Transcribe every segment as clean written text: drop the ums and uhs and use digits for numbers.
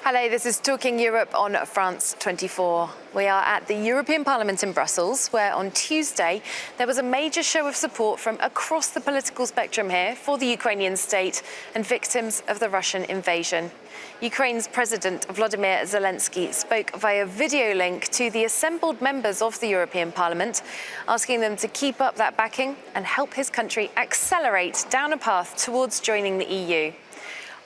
Hello, this is Talking Europe on France 24. We are at the European Parliament in Brussels, where on Tuesday there was a major show of support from across the political spectrum here for the Ukrainian state and victims of the Russian invasion. Ukraine's President Volodymyr Zelensky spoke via video link to the assembled members of the European Parliament, asking them to keep up that backing and help his country accelerate down a path towards joining the EU.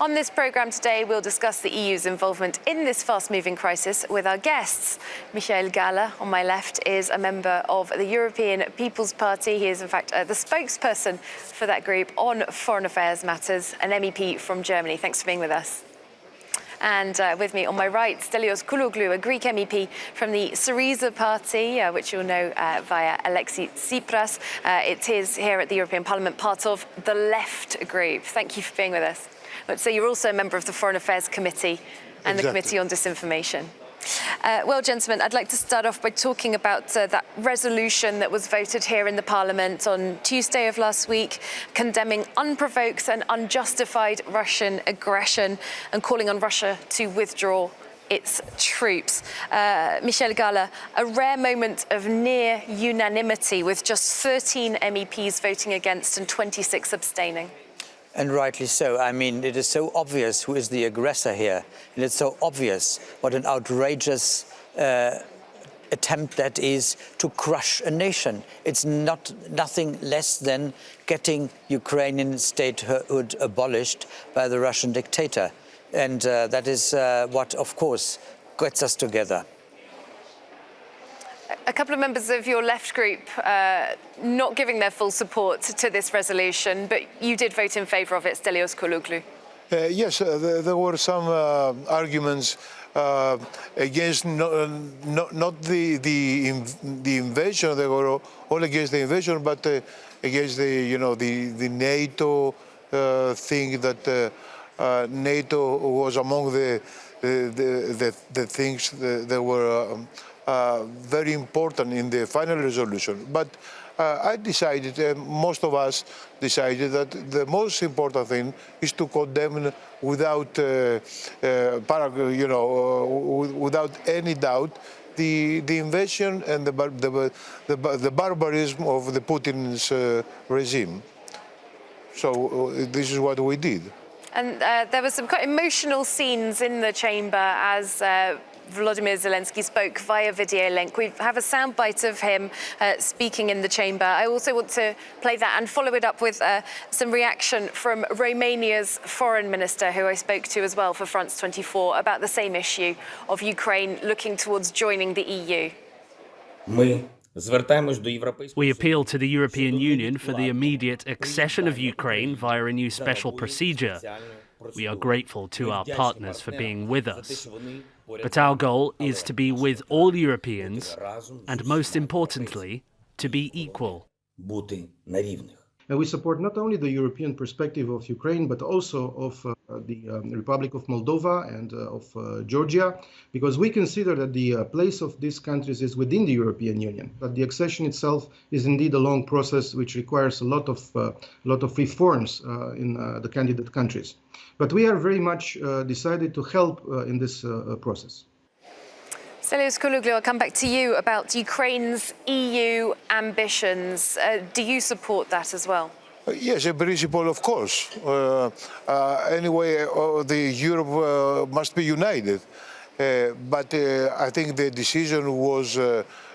On this programme today, we'll discuss the EU's involvement in this fast-moving crisis with our guests. Michael Gahler, on my left, is a member of the European People's Party. He is, in fact, the spokesperson for that group on foreign affairs matters, an MEP from Germany. Thanks for being with us. And with me on my right, Stelios Kouloglou, a Greek MEP from the Syriza Party, which you'll know via Alexis Tsipras. It is here at the European Parliament, part of the Left group. Thank you for being with us. So you're also a member of the Foreign Affairs Committee and the Committee on Disinformation. Well, gentlemen, I'd like to start off by talking about that resolution that was voted here in the Parliament on Tuesday of last week, condemning unprovoked and unjustified Russian aggression and calling on Russia to withdraw its troops. Michael Gahler, a rare moment of near unanimity with just 13 MEPs voting against and 26 abstaining. And rightly so. I mean, it is so obvious who is the aggressor here. And it's so obvious what an outrageous attempt that is to crush a nation. It's nothing less than getting Ukrainian statehood abolished by the Russian dictator. And that is what, of course, gets us together. A couple of members of your left group not giving their full support to this resolution, but you did vote in favour of it, Stelios Kouloglou. Yes, there were some arguments against not the invasion. They were all against the invasion, but against the NATO thing that NATO was among the things that were very important in the final resolution. But I decided, most of us decided, that the most important thing is to condemn without, without any doubt the invasion and the barbarism of the Putin's regime. So this is what we did. And there were some quite emotional scenes in the chamber as Volodymyr Zelensky spoke via video link. We have a soundbite of him speaking in the chamber. I also want to play that and follow it up with some reaction from Romania's foreign minister, who I spoke to as well for France 24, about the same issue of Ukraine looking towards joining the EU. We appeal to the European Union for the immediate accession of Ukraine via a new special procedure. We are grateful to our partners for being with us. But our goal is to be with all Europeans and, most importantly, to be equal. And we support not only the European perspective of Ukraine, but also of the Republic of Moldova and of Georgia, because we consider that the place of these countries is within the European Union. But the accession itself is indeed a long process which requires a lot of reforms in the candidate countries. But we are very much decided to help in this process. Stelios Kouloglou, I'll come back to you about Ukraine's EU ambitions. Do you support that as well? Yes, in principle, of course. Anyway, the Europe must be united. But I think the decision was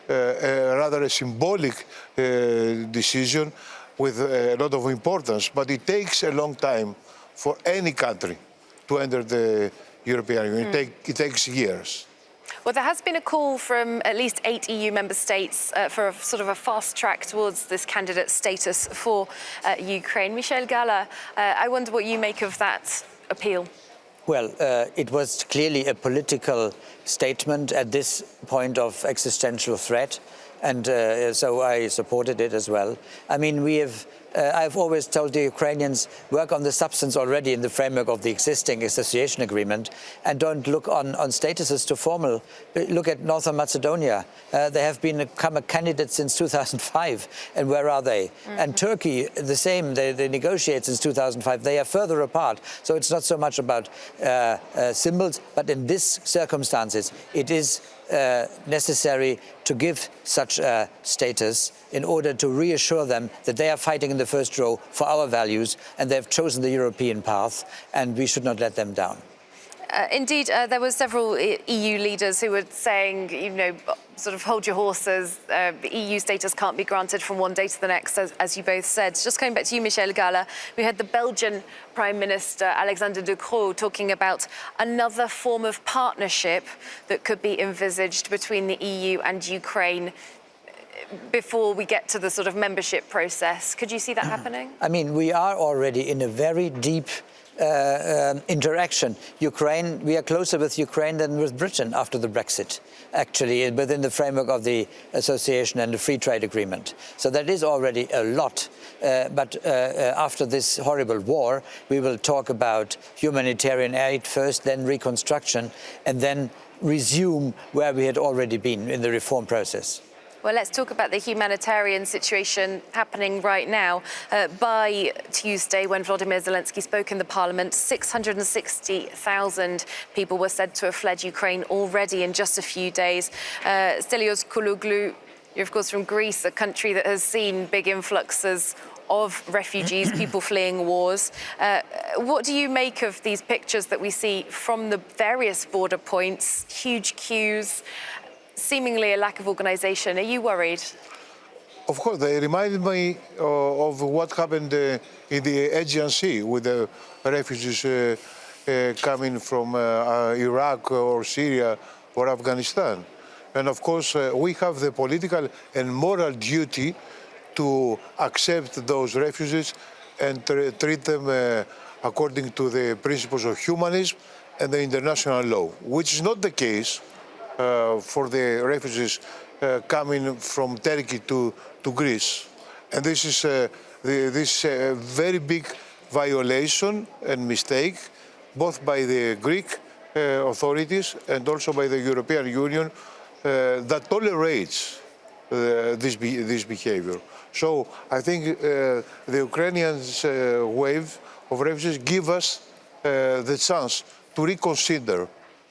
rather a symbolic decision with a lot of importance. But it takes a long time for any country to enter the European Union. It takes years. Well, there has been a call from at least 8 EU member states for a sort of a fast track towards this candidate status for Ukraine. Michael Gahler, I wonder what you make of that appeal. Well, it was clearly a political statement at this point of existential threat, and so I supported it as well. I mean, we have I've always told the Ukrainians, work on the substance already in the framework of the existing association agreement, and don't look on statuses to formal. Look at Northern Macedonia. They have become a candidate since 2005, and where are they? And Turkey, the same. They negotiate since 2005. They are further apart. So it's not so much about symbols, but in these circumstances, it is necessary to give such a status in order to reassure them that they are fighting in the first row for our values and they have chosen the European path and we should not let them down. Indeed, there were several EU leaders who were saying, you know, sort of hold your horses. The EU status can't be granted from one day to the next, as you both said. Just coming back to you, Michel Gala, we had the Belgian Prime Minister, Alexander De Croo, talking about another form of partnership that could be envisaged between the EU and Ukraine before we get to the sort of membership process. Could you see that happening? I mean, we are already in a very deep interaction. Ukraine, we are closer with Ukraine than with Britain after the Brexit, actually, within the framework of the association and the free trade agreement. So that is already a lot. But after this horrible war, we will talk about humanitarian aid first, then reconstruction, and then resume where we had already been in the reform process. Well, let's talk about the humanitarian situation happening right now. By Tuesday, when Volodymyr Zelensky spoke in the parliament, 660,000 people were said to have fled Ukraine already in just a few days. Stelios Kouloglou, you're of course from Greece, a country that has seen big influxes of refugees, people fleeing wars. What do you make of these pictures that we see from the various border points, huge queues, seemingly a lack of organisation? Are you worried? Of course, they reminded me of what happened in the Aegean Sea with the refugees coming from Iraq or Syria or Afghanistan. And of course, we have the political and moral duty to accept those refugees and treat them according to the principles of humanism and the international law, which is not the case for the refugees coming from Turkey to Greece. And this is a very big violation and mistake, both by the Greek authorities and also by the European Union that tolerates this behavior. So I think the Ukrainians' wave of refugees give us the chance to reconsider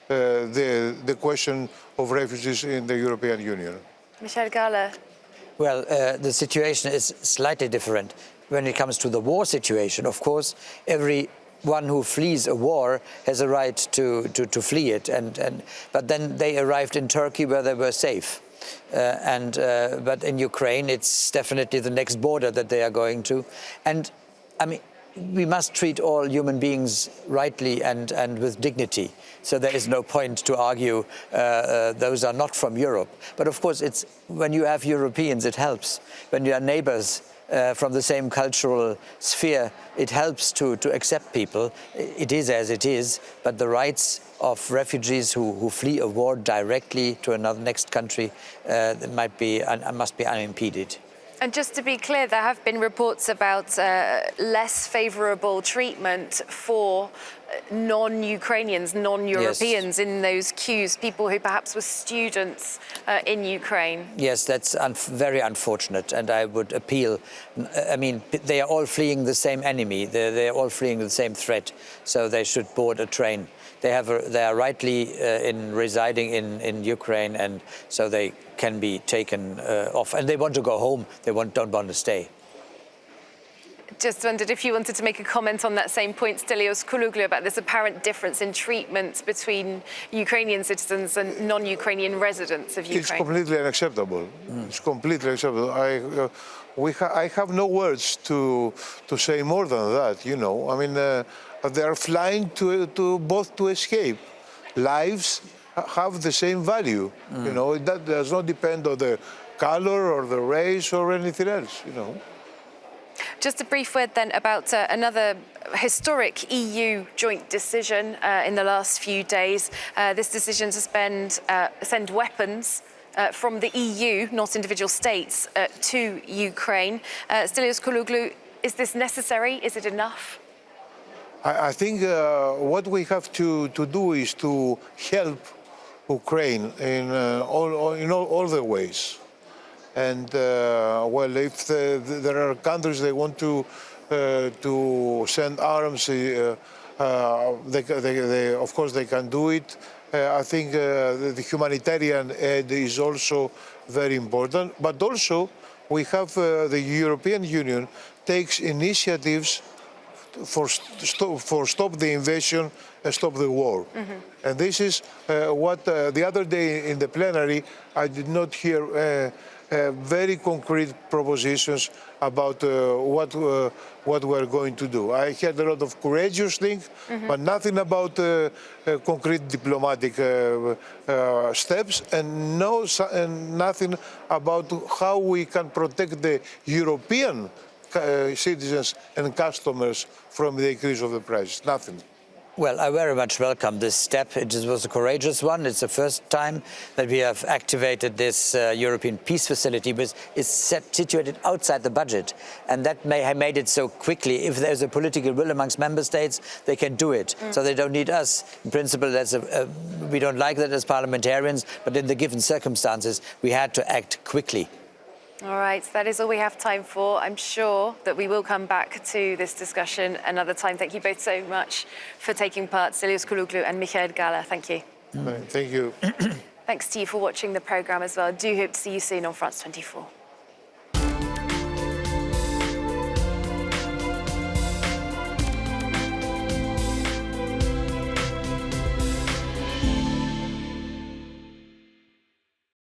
the question of refugees in the European Union. Michel Gala. Well, the situation is slightly different. When it comes to the war situation, of course, everyone who flees a war has a right to flee it. But then they arrived in Turkey where they were safe. But in Ukraine, it's definitely the next border that they are going to. And I mean, we must treat all human beings rightly and with dignity. So there is no point to argue those are not from Europe. But of course, it's when you have Europeans, it helps. When you are neighbors from the same cultural sphere, it helps to accept people. It is as it is, but the rights of refugees who flee a war directly to another next country must be unimpeded. And just to be clear, there have been reports about less favourable treatment for non-Ukrainians, non-Europeans in those queues, people who perhaps were students in Ukraine. Yes, that's very unfortunate, and I would appeal. I mean, they are all fleeing the same enemy. They are all fleeing the same threat, so they should board a train. They are rightly residing in Ukraine, and so they can be taken off. And they want to go home. They don't want to stay. Just wondered if you wanted to make a comment on that same point, Stelios Kouloglou, about this apparent difference in treatment between Ukrainian citizens and non-Ukrainian residents of Ukraine. It's completely unacceptable. It's completely unacceptable. I have no words to say more than that. You know, I mean, they are flying both to escape. Lives have the same value. You know, that does not depend on the color or the race or anything else. You know. Just a brief word then about another historic EU joint decision in the last few days. This decision to send weapons from the EU, not individual states, to Ukraine. Stelios Kouloglou, Is this necessary? Is it enough? I think what we have to do is to help Ukraine in all the ways. And well, if there are countries they want to send arms, of course they can do it. I think the humanitarian aid is also very important. But also we have the European Union takes initiatives for stop the invasion and stop the war. Mm-hmm. And this is what the other day in the plenary I did not hear very concrete propositions about what we're going to do. I heard a lot of courageous things, mm-hmm. but nothing about concrete diplomatic steps, and nothing about how we can protect the European citizens and customers from the increase of the prices. Nothing. Well, I very much welcome this step. It was a courageous one. It's the first time that we have activated this European peace facility, which is situated outside the budget. And that may have made it so quickly. If there's a political will amongst member states, they can do it. So they don't need us. In principle, we don't like that as parliamentarians, but in the given circumstances, we had to act quickly. All right, that is all we have time for. I'm sure that we will come back to this discussion another time. Thank you both so much for taking part. Stelios Kouloglou and Michael Gala, thank you. Thank you. Thanks to you for watching the programme as well. Do hope to see you soon on France 24.